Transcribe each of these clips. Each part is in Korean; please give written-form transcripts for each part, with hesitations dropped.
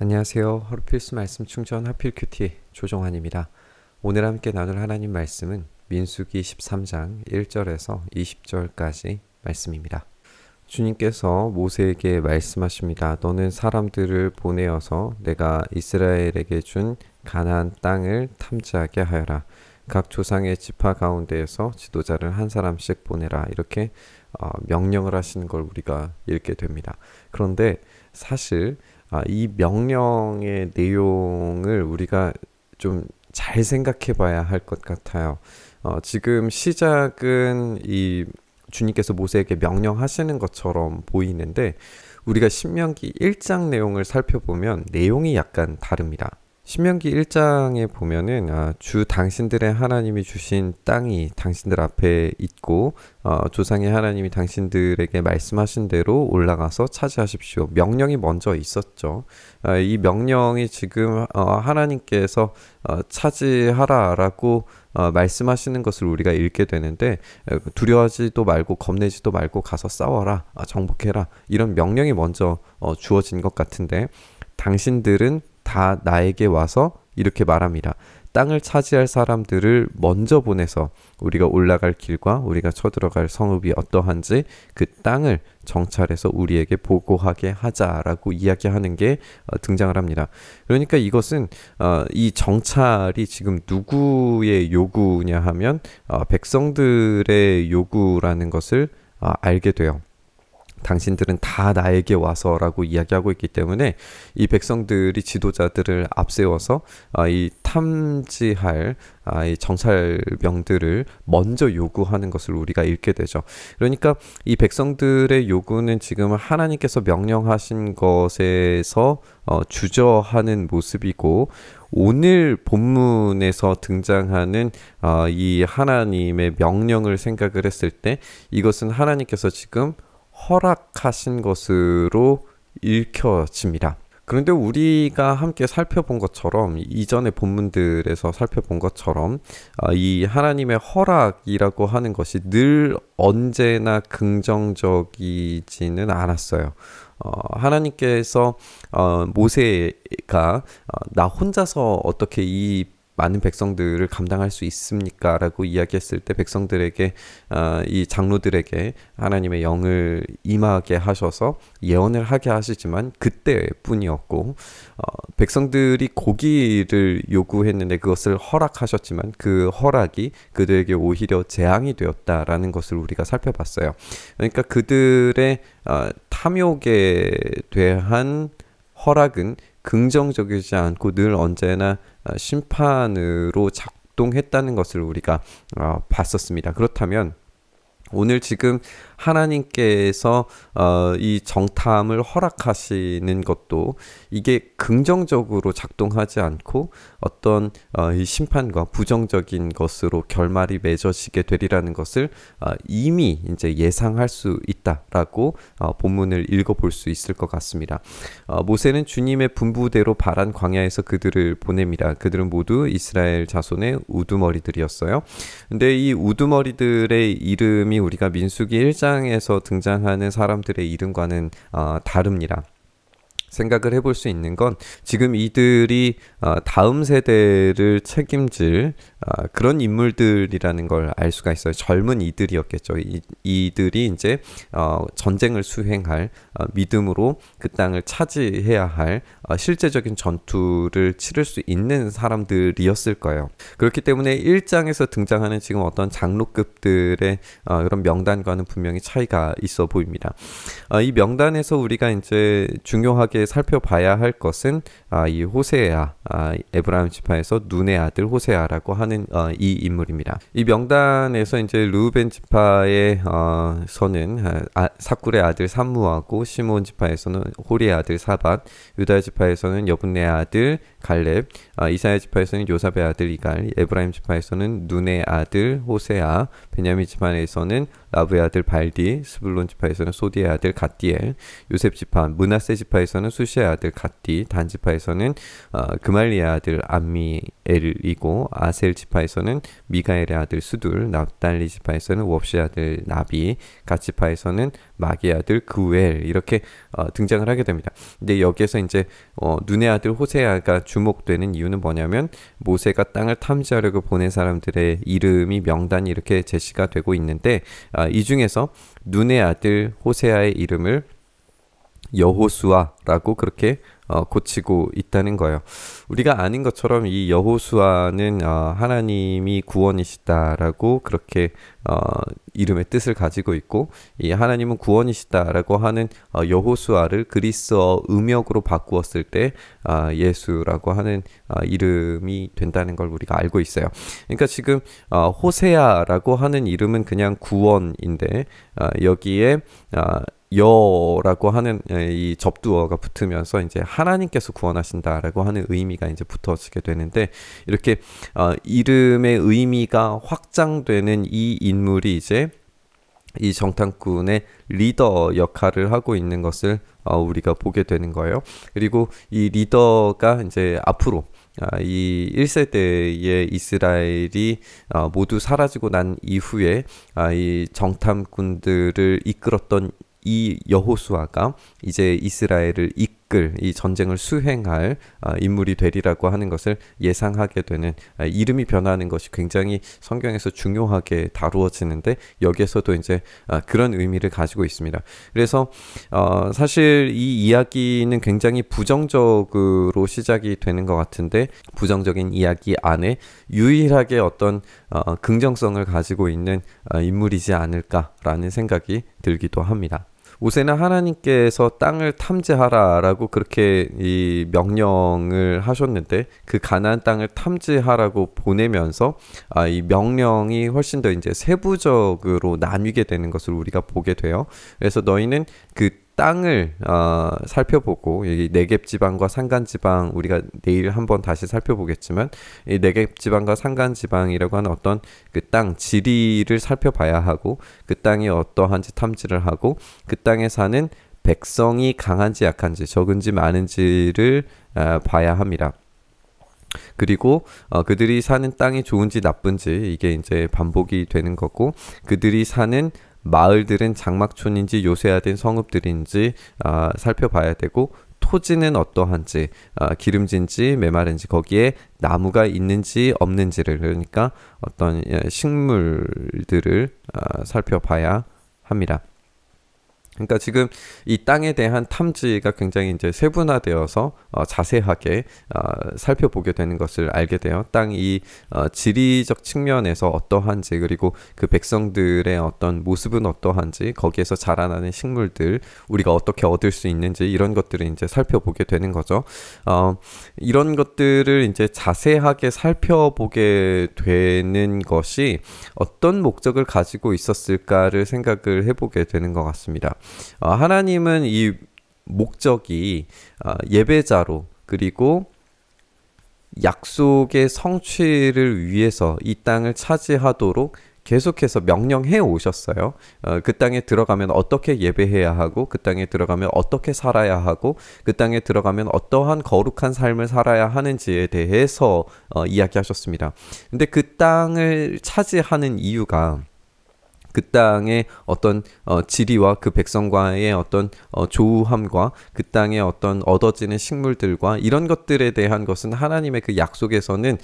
안녕하세요. 하루 필수 말씀 충전 하필 큐티 조정환입니다. 오늘 함께 나눌 하나님 말씀은 민수기 13장 1절에서 20절까지 말씀입니다. 주님께서 모세에게 말씀하십니다. 너는 사람들을 보내어서 내가 이스라엘에게 준 가나안 땅을 탐지하게 하여라. 각 조상의 지파 가운데에서 지도자를 한 사람씩 보내라. 이렇게 명령을 하시는 걸 우리가 읽게 됩니다. 그런데 사실 이 명령의 내용을 우리가 좀 잘 생각해 봐야 할 것 같아요. 지금 시작은 이 주님께서 모세에게 명령하시는 것처럼 보이는데 우리가 신명기 1장 내용을 살펴보면 내용이 약간 다릅니다. 신명기 1장에 보면은 주 당신들의 하나님이 주신 땅이 당신들 앞에 있고 조상의 하나님이 당신들에게 말씀하신 대로 올라가서 차지하십시오. 명령이 먼저 있었죠. 이 명령이 지금 하나님께서 차지하라라고 말씀하시는 것을 우리가 읽게 되는데 두려워하지도 말고 겁내지도 말고 가서 싸워라, 정복해라 이런 명령이 먼저 주어진 것 같은데 당신들은 다 나에게 와서 이렇게 말합니다. 땅을 차지할 사람들을 먼저 보내서 우리가 올라갈 길과 우리가 쳐들어갈 성읍이 어떠한지 그 땅을 정찰해서 우리에게 보고하게 하자라고 이야기하는 게 등장을 합니다. 그러니까 이것은 이 정찰이 지금 누구의 요구냐 하면 백성들의 요구라는 것을 알게 돼요. 당신들은 다 나에게 와서라고 이야기하고 있기 때문에 이 백성들이 지도자들을 앞세워서 이 탐지할 이 정찰병들을 먼저 요구하는 것을 우리가 읽게 되죠. 그러니까 이 백성들의 요구는 지금 하나님께서 명령하신 것에서 주저하는 모습이고 오늘 본문에서 등장하는 이 하나님의 명령을 생각을 했을 때 이것은 하나님께서 지금 허락하신 것으로 읽혀집니다. 그런데 우리가 함께 살펴본 것처럼 이전의 본문들에서 살펴본 것처럼 이 하나님의 허락이라고 하는 것이 늘 언제나 긍정적이지는 않았어요. 하나님께서 모세가 나 혼자서 어떻게 이 많은 백성들을 감당할 수 있습니까? 라고 이야기했을 때 백성들에게 이 장로들에게 하나님의 영을 임하게 하셔서 예언을 하게 하시지만 그때뿐이었고 백성들이 고기를 요구했는데 그것을 허락하셨지만 그 허락이 그들에게 오히려 재앙이 되었다라는 것을 우리가 살펴봤어요. 그러니까 그들의 탐욕에 대한 허락은 긍정적이지 않고 늘 언제나 심판으로 작동했다는 것을 우리가 봤었습니다. 그렇다면 오늘 지금 하나님께서 이 정탐을 허락하시는 것도 이게 긍정적으로 작동하지 않고 어떤 이 심판과 부정적인 것으로 결말이 맺어지게 되리라는 것을 이미 이제 예상할 수 있다라고 본문을 읽어볼 수 있을 것 같습니다. 모세는 주님의 분부대로 바란 광야에서 그들을 보냅니다. 그들은 모두 이스라엘 자손의 우두머리들이었어요. 근데 이 우두머리들의 이름이 우리가 민수기 1장에서 등장하는 사람들의 이름과는 다릅니다. 생각을 해볼 수 있는 건 지금 이들이 다음 세대를 책임질 그런 인물들이라는 걸 알 수가 있어요. 젊은 이들이었겠죠. 이들이 이제 전쟁을 수행할 믿음으로 그 땅을 차지해야 할 실제적인 전투를 치를 수 있는 사람들이었을 거예요. 그렇기 때문에 1장에서 등장하는 지금 어떤 장로급들의 그런 명단과는 분명히 차이가 있어 보입니다. 이 명단에서 우리가 이제 중요하게 살펴봐야 할 것은 이 호세아, 에브라임 지파에서 눈의 아들 호세아라고 하는 이 인물입니다. 이 명단에서 이제 르우벤 지파에 서는 사쿨의 아들 삼무하고 시몬 지파에서는 호리의 아들 사밧, 유다 지파에서는 여분네 아들 갈렙, 이사야 지파에서는 요사베 아들 이갈, 에브라임 지파에서는 눈의 아들 호세아, 베냐민 지파에서는 라브의 아들 발디, 스불론 지파에서는 소디의 아들 갓디엘, 요셉 지파 므낫세 지파에서는 수시의 아들 갓디, 단 지파에서는 그말리의 아들 암미엘이고, 아셀 지파에서는 미가엘의 아들 수둘, 납달리 지파에서는 웁시의 아들 나비, 갓 지파에서는 마기의 아들 그우엘, 이렇게 등장을 하게 됩니다. 근데 여기에서 이제 눈의 아들 호세아가 주목되는 이유는 뭐냐면, 모세가 땅을 탐지하려고 보낸 사람들의 이름이 명단이 이렇게 제시가 되고 있는데, 이 중에서 눈의 아들 호세아의 이름을 여호수아라고 그렇게 고치고 있다는 거예요. 우리가 아는 것처럼 이 여호수아는 하나님이 구원이시다라고 그렇게 이름의 뜻을 가지고 있고, 이 하나님은 구원이시다라고 하는 여호수아를 그리스어 음역으로 바꾸었을 때 예수라고 하는 이름이 된다는 걸 우리가 알고 있어요. 그러니까 지금 호세아라고 하는 이름은 그냥 구원인데, 여기에 여라고 하는 이 접두어가 붙으면서 이제 하나님께서 구원하신다라고 하는 의미가 이제 붙어지게 되는데, 이렇게 이름의 의미가 확장되는 이 인물이 이제 이 정탐꾼의 리더 역할을 하고 있는 것을 우리가 보게 되는 거예요. 그리고 이 리더가 이제 앞으로 이 1세대의 이스라엘이 모두 사라지고 난 이후에 이 정탐꾼들을 이끌었던 이 여호수아가 이제 이스라엘을 이끌, 이 전쟁을 수행할 인물이 되리라고 하는 것을 예상하게 되는, 이름이 변하는 것이 굉장히 성경에서 중요하게 다루어지는데, 여기에서도 이제 그런 의미를 가지고 있습니다. 그래서 사실 이 이야기는 굉장히 부정적으로 시작이 되는 것 같은데, 부정적인 이야기 안에 유일하게 어떤 긍정성을 가지고 있는 인물이지 않을까라는 생각이 들기도 합니다. 모세는 하나님께서 땅을 탐지하라라고 그렇게 이 명령을 하셨는데, 그 가나안 땅을 탐지하라고 보내면서 이 명령이 훨씬 더 이제 세부적으로 나뉘게 되는 것을 우리가 보게 돼요. 그래서 너희는 그 땅을 살펴보고, 이 네겝 지방과 산간 지방, 우리가 내일 한번 다시 살펴보겠지만, 이 네겝 지방과 산간 지방이라고 하는 어떤 그 땅 지리를 살펴봐야 하고, 그 땅이 어떠한지 탐지를 하고, 그 땅에 사는 백성이 강한지 약한지, 적은지 많은지를 봐야 합니다. 그리고 그들이 사는 땅이 좋은지 나쁜지, 이게 이제 반복이 되는 거고, 그들이 사는 마을들은 장막촌인지 요새화된 성읍들인지 살펴봐야 되고, 토지는 어떠한지, 기름진지 메마른지, 거기에 나무가 있는지 없는지를, 그러니까 어떤 식물들을 살펴봐야 합니다. 그러니까 지금 이 땅에 대한 탐지가 굉장히 이제 세분화되어서 자세하게 살펴보게 되는 것을 알게 돼요. 땅이 지리적 측면에서 어떠한지, 그리고 그 백성들의 어떤 모습은 어떠한지, 거기에서 자라나는 식물들 우리가 어떻게 얻을 수 있는지, 이런 것들을 이제 살펴보게 되는 거죠. 이런 것들을 이제 자세하게 살펴보게 되는 것이 어떤 목적을 가지고 있었을까를 생각을 해보게 되는 것 같습니다. 하나님은 이 목적이 예배자로, 그리고 약속의 성취를 위해서 이 땅을 차지하도록 계속해서 명령해 오셨어요. 그 땅에 들어가면 어떻게 예배해야 하고, 그 땅에 들어가면 어떻게 살아야 하고, 그 땅에 들어가면 어떠한 거룩한 삶을 살아야 하는지에 대해서 이야기하셨습니다. 근데 그 땅을 차지하는 이유가 그 땅의 어떤 지리와 그 백성과의 어떤 조우함과 그 땅의 어떤 얻어지는 식물들과 이런 것들에 대한 것은 하나님의 그 약속에서는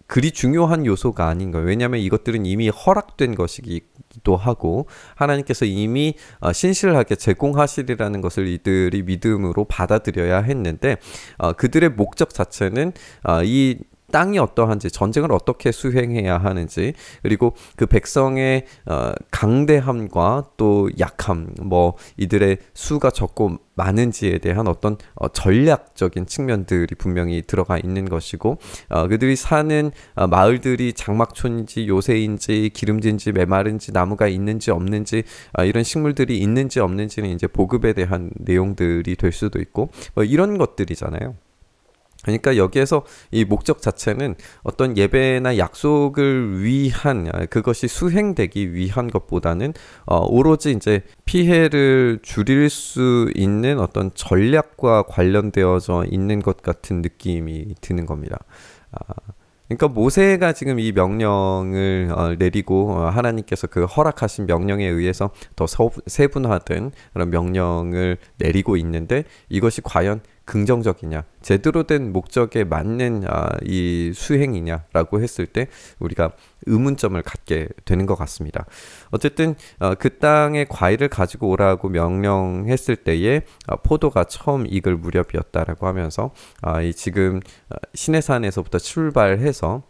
그리 중요한 요소가 아닌 거예요. 왜냐하면 이것들은 이미 허락된 것이기도 하고, 하나님께서 이미 신실하게 제공하시리라는 것을 이들이 믿음으로 받아들여야 했는데, 그들의 목적 자체는 이 땅이 어떠한지, 전쟁을 어떻게 수행해야 하는지, 그리고 그 백성의 강대함과 또 약함, 뭐 이들의 수가 적고 많은지에 대한 어떤 전략적인 측면들이 분명히 들어가 있는 것이고, 그들이 사는 마을들이 장막촌인지 요새인지 기름진지 메마른지 나무가 있는지 없는지, 이런 식물들이 있는지 없는지는 이제 보급에 대한 내용들이 될 수도 있고, 뭐 이런 것들이잖아요. 그러니까 여기에서 이 목적 자체는 어떤 예배나 약속을 위한 그것이 수행되기 위한 것보다는 오로지 이제 피해를 줄일 수 있는 어떤 전략과 관련되어져 있는 것 같은 느낌이 드는 겁니다. 그러니까 모세가 지금 이 명령을 내리고 하나님께서 그 허락하신 명령에 의해서 더 세분화된 그런 명령을 내리고 있는데 이것이 과연 긍정적이냐, 제대로 된 목적에 맞는 이 수행이냐라고 했을 때 우리가 의문점을 갖게 되는 것 같습니다. 어쨌든 그 땅에 과일을 가지고 오라고 명령했을 때에 포도가 처음 익을 무렵이었다라고 하면서 이 지금 시내산에서부터 출발해서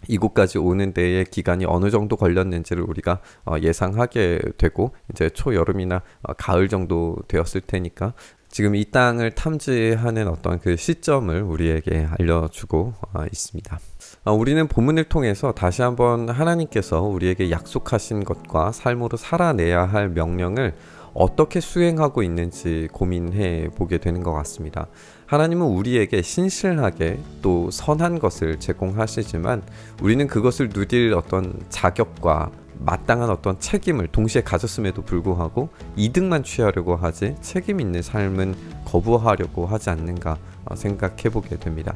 이곳까지 오는 데의 기간이 어느 정도 걸렸는지를 우리가 예상하게 되고, 이제 초여름이나 가을 정도 되었을 테니까 지금 이 땅을 탐지하는 어떤 그 시점을 우리에게 알려주고 있습니다. 우리는 본문을 통해서 다시 한번 하나님께서 우리에게 약속하신 것과 삶으로 살아내야 할 명령을 어떻게 수행하고 있는지 고민해 보게 되는 것 같습니다. 하나님은 우리에게 신실하게 또 선한 것을 제공하시지만 우리는 그것을 누릴 어떤 자격과 마땅한 어떤 책임을 동시에 가졌음에도 불구하고 이득만 취하려고 하지 책임 있는 삶은 거부하려고 하지 않는가 생각해 보게 됩니다.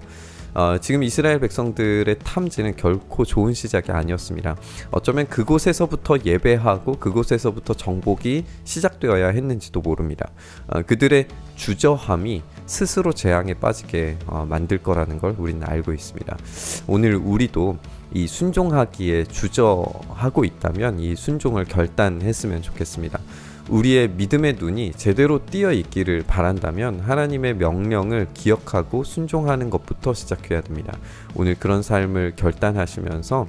지금 이스라엘 백성들의 탐지는 결코 좋은 시작이 아니었습니다. 어쩌면 그곳에서부터 예배하고 그곳에서부터 정복이 시작되어야 했는지도 모릅니다. 그들의 주저함이 스스로 재앙에 빠지게 만들 거라는 걸 우리는 알고 있습니다. 오늘 우리도 이 순종하기에 주저하고 있다면 이 순종을 결단했으면 좋겠습니다. 우리의 믿음의 눈이 제대로 띄어 있기를 바란다면 하나님의 명령을 기억하고 순종하는 것부터 시작해야 됩니다. 오늘 그런 삶을 결단하시면서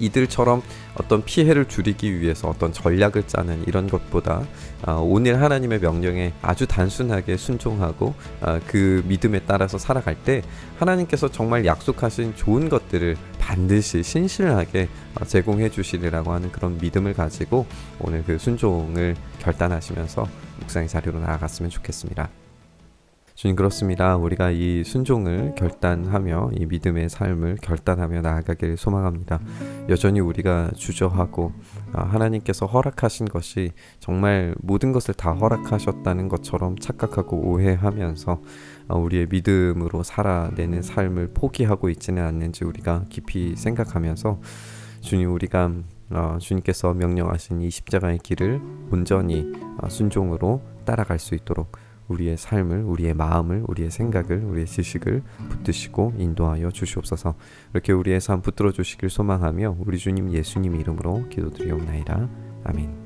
이들처럼 어떤 피해를 줄이기 위해서 어떤 전략을 짜는 이런 것보다 오늘 하나님의 명령에 아주 단순하게 순종하고 그 믿음에 따라서 살아갈 때 하나님께서 정말 약속하신 좋은 것들을 반드시 신실하게 제공해 주시리라고 하는 그런 믿음을 가지고 오늘 그 순종을 결단하시면서 묵상의 자리로 나아갔으면 좋겠습니다. 주님, 그렇습니다. 우리가 이 순종을 결단하며 이 믿음의 삶을 결단하며 나아가기를 소망합니다. 여전히 우리가 주저하고 하나님께서 허락하신 것이 정말 모든 것을 다 허락하셨다는 것처럼 착각하고 오해하면서 우리의 믿음으로 살아내는 삶을 포기하고 있지는 않는지 우리가 깊이 생각하면서 주님, 우리가 주님께서 명령하신 이 십자가의 길을 온전히 순종으로 따라갈 수 있도록 우리의 삶을, 우리의 마음을, 우리의 생각을, 우리의 지식을 붙드시고 인도하여 주시옵소서. 이렇게 우리의 삶 붙들어 주시길 소망하며 우리 주님 예수님 이름으로 기도드리옵나이다. 아멘.